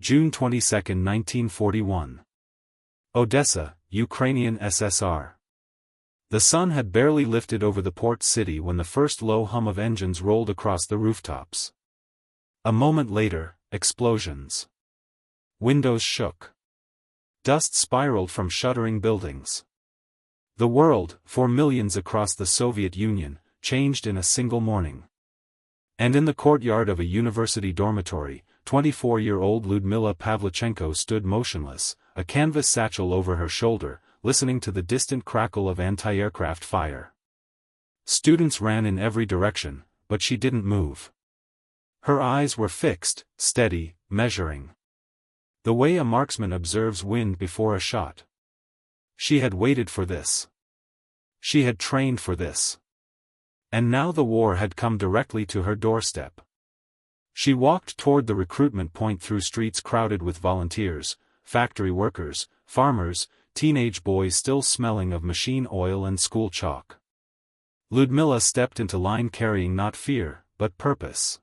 June 22, 1941. Odessa, Ukrainian SSR. The sun had barely lifted over the port city when the first low hum of engines rolled across the rooftops. A moment later, explosions. Windows shook. Dust spiraled from shuddering buildings. The world, for millions across the Soviet Union, changed in a single morning. And in the courtyard of a university dormitory, 24-year-old Lyudmila Pavlichenko stood motionless, a canvas satchel over her shoulder, listening to the distant crackle of anti-aircraft fire. Students ran in every direction, but she didn't move. Her eyes were fixed, steady, measuring. The way a marksman observes wind before a shot. She had waited for this. She had trained for this. And now the war had come directly to her doorstep. She walked toward the recruitment point through streets crowded with volunteers, factory workers, farmers, teenage boys still smelling of machine oil and school chalk. Lyudmila stepped into line carrying not fear, but purpose.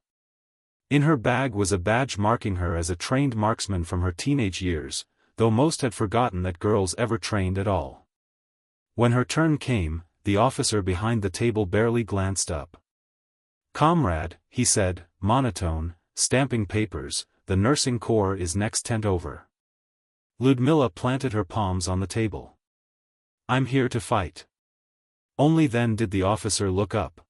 In her bag was a badge marking her as a trained marksman from her teenage years, though most had forgotten that girls ever trained at all. When her turn came, the officer behind the table barely glanced up. "Comrade," he said, monotone, stamping papers, "the nursing corps is next tent over." Lyudmila planted her palms on the table. "I'm here to fight." Only then did the officer look up.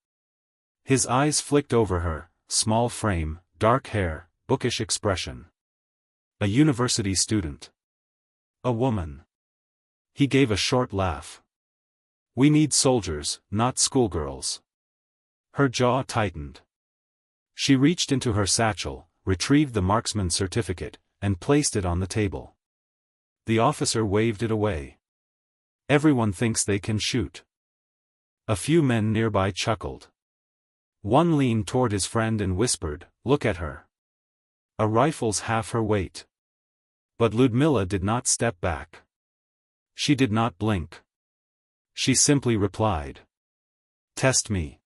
His eyes flicked over her, small frame, dark hair, bookish expression. A university student. A woman. He gave a short laugh. "We need soldiers, not schoolgirls." Her jaw tightened. She reached into her satchel, retrieved the marksman's certificate, and placed it on the table. The officer waved it away. "Everyone thinks they can shoot." A few men nearby chuckled. One leaned toward his friend and whispered, "Look at her. A rifle's half her weight." But Lyudmila did not step back. She did not blink. She simply replied, "Test me."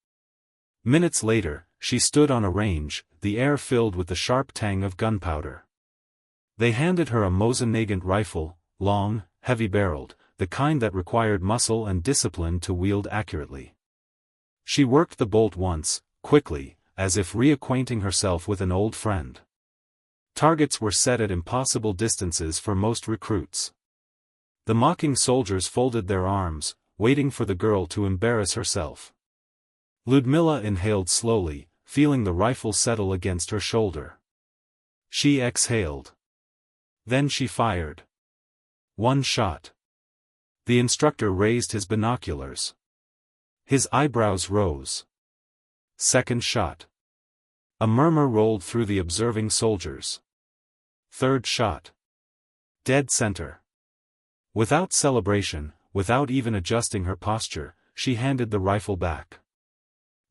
Minutes later, she stood on a range, the air filled with the sharp tang of gunpowder. They handed her a Mosin-Nagant rifle, long, heavy-barreled, the kind that required muscle and discipline to wield accurately. She worked the bolt once, quickly, as if reacquainting herself with an old friend. Targets were set at impossible distances for most recruits. The mocking soldiers folded their arms, waiting for the girl to embarrass herself. Lyudmila inhaled slowly, feeling the rifle settle against her shoulder. She exhaled. Then she fired. One shot. The instructor raised his binoculars. His eyebrows rose. Second shot. A murmur rolled through the observing soldiers. Third shot. Dead center. Without celebration, without even adjusting her posture, she handed the rifle back.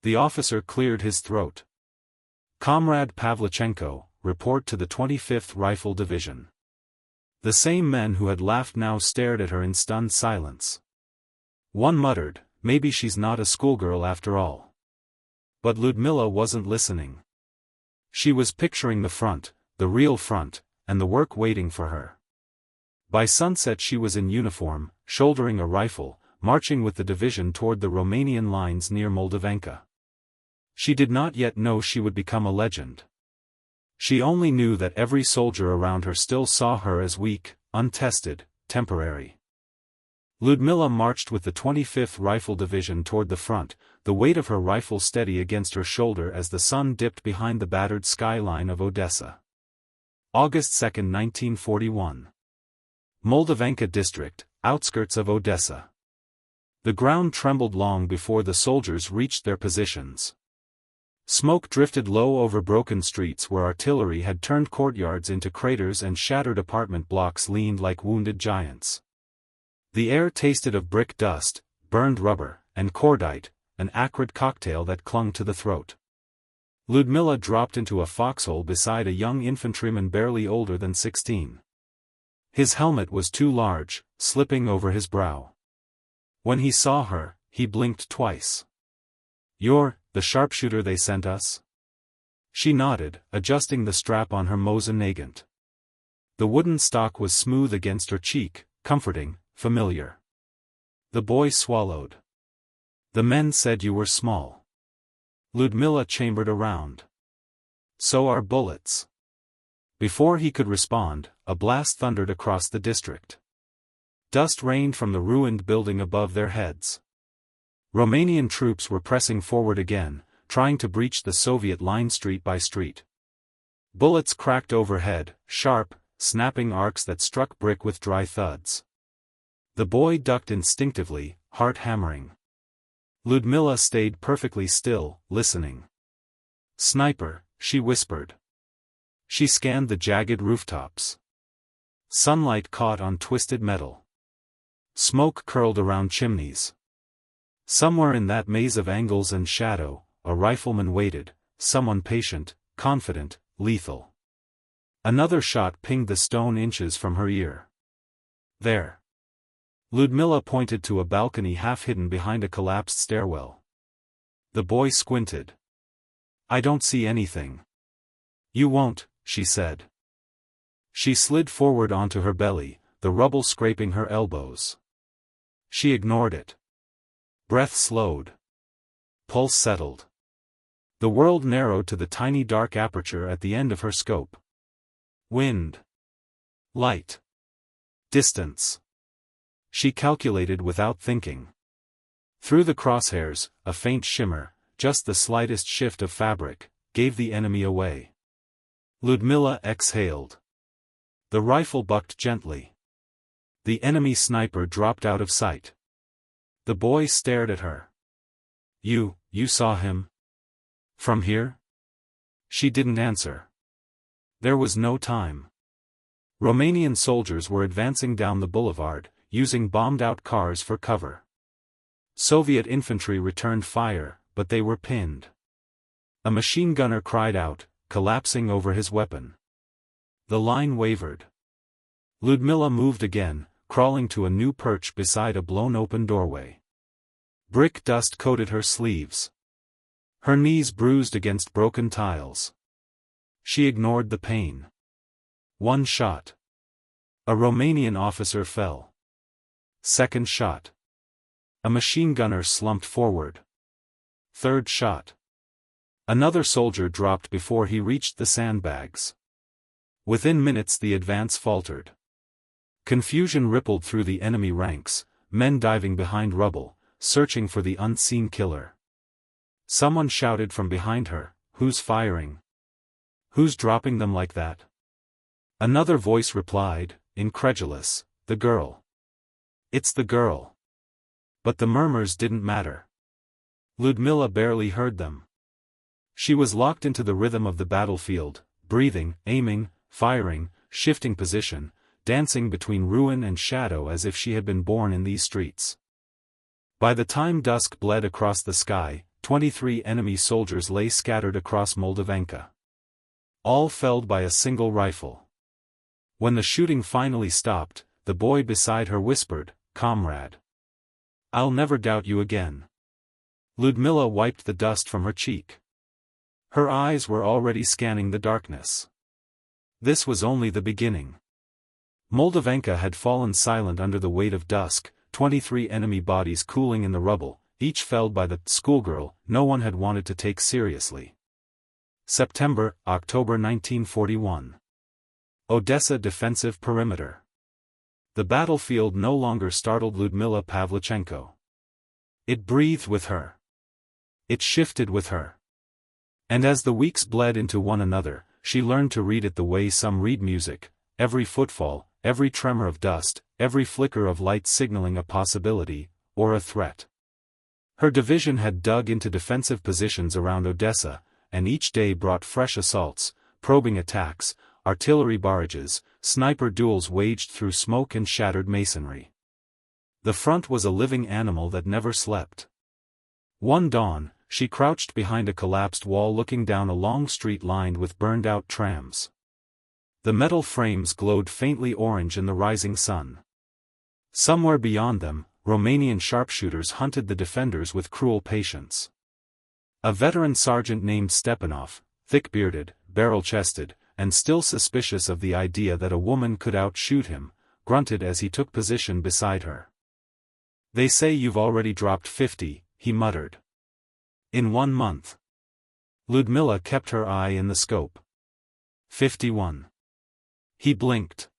The officer cleared his throat. "Comrade Pavlichenko, report to the 25th Rifle Division." The same men who had laughed now stared at her in stunned silence. One muttered, "Maybe she's not a schoolgirl after all." But Lyudmila wasn't listening. She was picturing the front, the real front, and the work waiting for her. By sunset she was in uniform, shouldering a rifle, marching with the division toward the Romanian lines near Moldavanka. She did not yet know she would become a legend. She only knew that every soldier around her still saw her as weak, untested, temporary. Lyudmila marched with the 25th Rifle Division toward the front, the weight of her rifle steady against her shoulder as the sun dipped behind the battered skyline of Odessa. August 2, 1941. Moldavanka district, outskirts of Odessa. The ground trembled long before the soldiers reached their positions. Smoke drifted low over broken streets where artillery had turned courtyards into craters and shattered apartment blocks leaned like wounded giants. The air tasted of brick dust, burned rubber, and cordite, an acrid cocktail that clung to the throat. Lyudmila dropped into a foxhole beside a young infantryman barely older than 16. His helmet was too large, slipping over his brow. When he saw her, he blinked twice. "You're the sharpshooter they sent us?" She nodded, adjusting the strap on her Mosin-Nagant. The wooden stock was smooth against her cheek, comforting, familiar. The boy swallowed. The men said you were small. Lyudmila chambered around. So are bullets. Before he could respond, a blast thundered across the district. Dust rained from the ruined building above their heads. Romanian troops were pressing forward again, trying to breach the Soviet line street by street. Bullets cracked overhead, sharp, snapping arcs that struck brick with dry thuds. The boy ducked instinctively, heart hammering. Lyudmila stayed perfectly still, listening. "Sniper," she whispered. She scanned the jagged rooftops. Sunlight caught on twisted metal. Smoke curled around chimneys. Somewhere in that maze of angles and shadow, a rifleman waited, someone patient, confident, lethal. Another shot pinged the stone inches from her ear. There. Lyudmila pointed to a balcony half hidden behind a collapsed stairwell. The boy squinted. "I don't see anything." "You won't," she said. She slid forward onto her belly, the rubble scraping her elbows. She ignored it. Breath slowed. Pulse settled. The world narrowed to the tiny dark aperture at the end of her scope. Wind. Light. Distance. She calculated without thinking. Through the crosshairs, a faint shimmer, just the slightest shift of fabric, gave the enemy away. Lyudmila exhaled. The rifle bucked gently. The enemy sniper dropped out of sight. The boy stared at her. You saw him? From here?" She didn't answer. There was no time. Romanian soldiers were advancing down the boulevard, using bombed-out cars for cover. Soviet infantry returned fire, but they were pinned. A machine gunner cried out, collapsing over his weapon. The line wavered. Lyudmila moved again, crawling to a new perch beside a blown-open doorway. Brick dust coated her sleeves. Her knees bruised against broken tiles. She ignored the pain. One shot. A Romanian officer fell. Second shot. A machine gunner slumped forward. Third shot. Another soldier dropped before he reached the sandbags. Within minutes the advance faltered. Confusion rippled through the enemy ranks, men diving behind rubble, searching for the unseen killer. Someone shouted from behind her, "Who's firing? Who's dropping them like that?" Another voice replied, incredulous, "The girl. It's the girl." But the murmurs didn't matter. Lyudmila barely heard them. She was locked into the rhythm of the battlefield, breathing, aiming, firing, shifting position, dancing between ruin and shadow as if she had been born in these streets. By the time dusk bled across the sky, 23 enemy soldiers lay scattered across Moldavenka. All felled by a single rifle. When the shooting finally stopped, the boy beside her whispered, "Comrade. I'll never doubt you again." Lyudmila wiped the dust from her cheek. Her eyes were already scanning the darkness. This was only the beginning. Moldavenka had fallen silent under the weight of dusk, 23 enemy bodies cooling in the rubble, each felled by the schoolgirl no one had wanted to take seriously. September, October 1941. Odessa defensive perimeter. The battlefield no longer startled Lyudmila Pavlichenko. It breathed with her. It shifted with her. And as the weeks bled into one another, she learned to read it the way some read music, every footfall, every tremor of dust, every flicker of light signaling a possibility, or a threat. Her division had dug into defensive positions around Odessa, and each day brought fresh assaults, probing attacks, artillery barrages, sniper duels waged through smoke and shattered masonry. The front was a living animal that never slept. One dawn, she crouched behind a collapsed wall looking down a long street lined with burned-out trams. The metal frames glowed faintly orange in the rising sun. Somewhere beyond them, Romanian sharpshooters hunted the defenders with cruel patience. A veteran sergeant named Stepanov, thick-bearded, barrel-chested, and still suspicious of the idea that a woman could outshoot him, grunted as he took position beside her. "They say you've already dropped 50, he muttered. "In 1 month." Lyudmila kept her eye in the scope. 51. He blinked.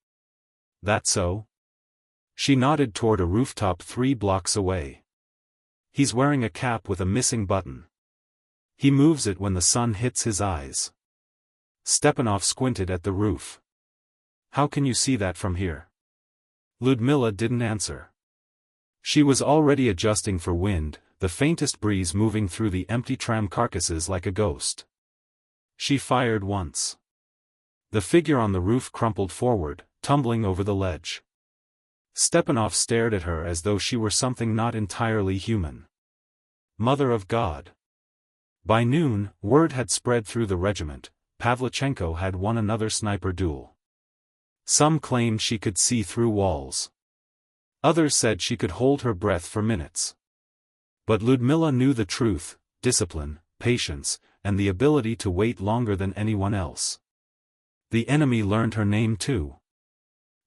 "That so?" She nodded toward a rooftop 3 blocks away. "He's wearing a cap with a missing button. He moves it when the sun hits his eyes." Stepanov squinted at the roof. "How can you see that from here?" Lyudmila didn't answer. She was already adjusting for wind, the faintest breeze moving through the empty tram carcasses like a ghost. She fired once. The figure on the roof crumpled forward, tumbling over the ledge. Stepanov stared at her as though she were something not entirely human. Mother of God! By noon, word had spread through the regiment, Pavlichenko had won another sniper duel. Some claimed she could see through walls. Others said she could hold her breath for minutes. But Lyudmila knew the truth: discipline, patience, and the ability to wait longer than anyone else. The enemy learned her name too.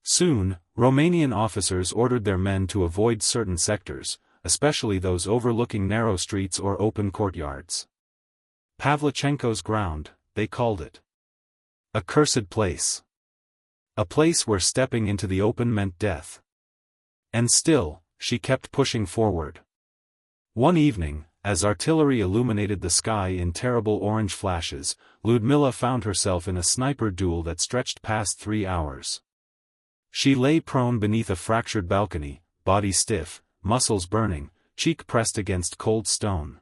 Soon, Romanian officers ordered their men to avoid certain sectors, especially those overlooking narrow streets or open courtyards. Pavlichenko's ground, they called it. A cursed place. A place where stepping into the open meant death. And still, she kept pushing forward. One evening, as artillery illuminated the sky in terrible orange flashes, Lyudmila found herself in a sniper duel that stretched past 3 hours. She lay prone beneath a fractured balcony, body stiff, muscles burning, cheek pressed against cold stone.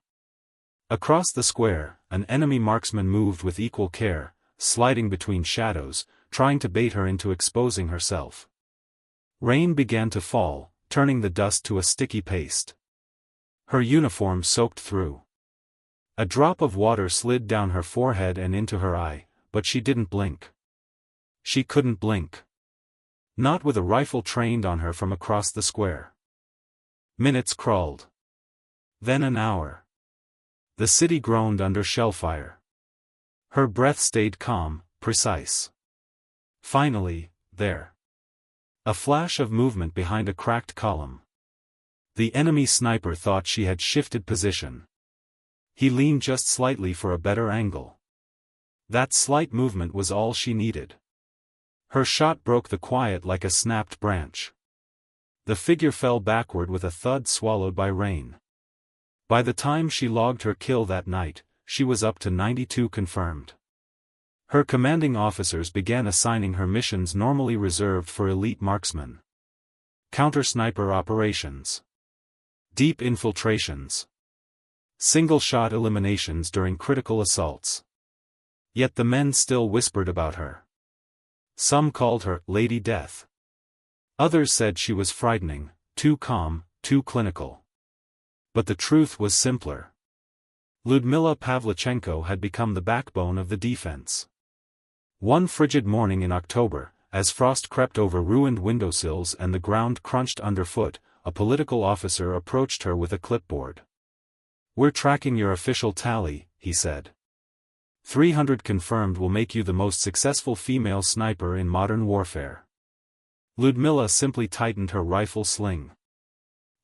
Across the square, an enemy marksman moved with equal care, sliding between shadows, trying to bait her into exposing herself. Rain began to fall, turning the dust to a sticky paste. Her uniform soaked through. A drop of water slid down her forehead and into her eye, but she didn't blink. She couldn't blink. Not with a rifle trained on her from across the square. Minutes crawled. Then an hour. The city groaned under shellfire. Her breath stayed calm, precise. Finally, there. A flash of movement behind a cracked column. The enemy sniper thought she had shifted position. He leaned just slightly for a better angle. That slight movement was all she needed. Her shot broke the quiet like a snapped branch. The figure fell backward with a thud swallowed by rain. By the time she logged her kill that night, she was up to 92 confirmed. Her commanding officers began assigning her missions normally reserved for elite marksmen. Counter-sniper operations. Deep infiltrations. Single-shot eliminations during critical assaults. Yet the men still whispered about her. Some called her Lady Death. Others said she was frightening, too calm, too clinical. But the truth was simpler. Lyudmila Pavlichenko had become the backbone of the defense. One frigid morning in October, as frost crept over ruined windowsills and the ground crunched underfoot, a political officer approached her with a clipboard. "We're tracking your official tally," he said. 300 confirmed will make you the most successful female sniper in modern warfare. Lyudmila simply tightened her rifle sling.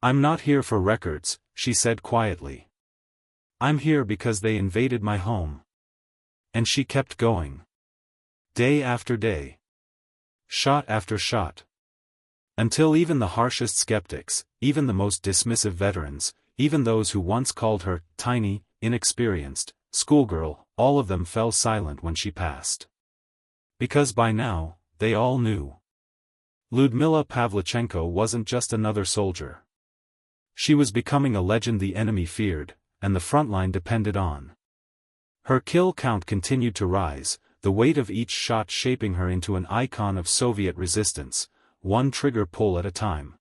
"I'm not here for records," she said quietly. "I'm here because they invaded my home." And she kept going. Day after day. Shot after shot. Until even the harshest skeptics, even the most dismissive veterans, even those who once called her tiny, inexperienced, schoolgirl, all of them fell silent when she passed. Because by now, they all knew. Lyudmila Pavlichenko wasn't just another soldier. She was becoming a legend the enemy feared, and the front line depended on. Her kill count continued to rise, the weight of each shot shaping her into an icon of Soviet resistance, one trigger pull at a time.